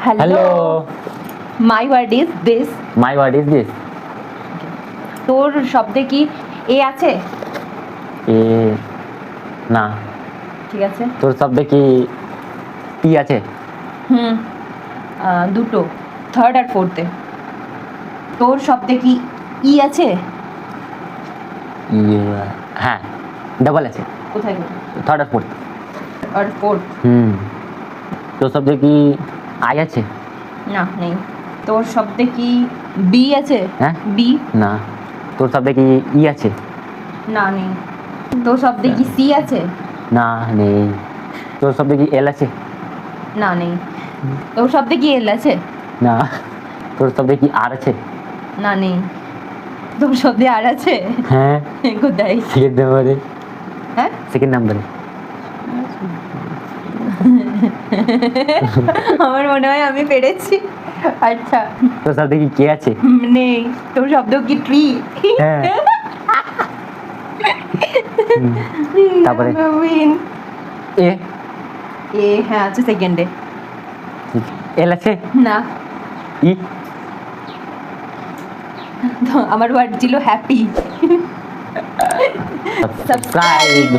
Hello. My word is this. My word is this. তোর শব্দে কি এ আছে? এ না। ঠিক আছে। তোর শব্দে কি ই আছে? হুম, দুটো, থার্ড আর ফোর্থে। তোর শব্দে কি ই আছে? হ্যাঁ, ডাবল আছে। কোথায় কোথায়? থার্ড আর ফোর্থ। আর ফোর্থ। তোর শব্দে কি আই আছে? না, নেই। তোর শব্দে কি বি আছে? হ্যাঁ, বি? না। তোর শব্দে কি ই আছে? না, নেই। তোর শব্দে কি সি আছে? না, নেই। তোর শব্দে কি এল আছে? না, নেই। তোর শব্দে কি এল আছে? না। তোর শব্দে কি আর আছে? না, নেই। তোর শব্দে আর আছে? হ্যাঁ। কোথায়? সেকেন্ড নাম্বারে। হ্যাঁ, সেকেন্ড নাম্বারে। আমার মনে হয় আমি পেরেছি। আচ্ছা, তোর শব্দে কি কে আছে? নেই। তোর শব্দ কি ট্রি? হ্যাঁ। তারপরে এ এ হ্যাঁ আছে সেকেন্ডে। এল আছে? না। ই? তো আমার ওয়ার্ড ছিল হ্যাপি। সাবস্ক্রাইব।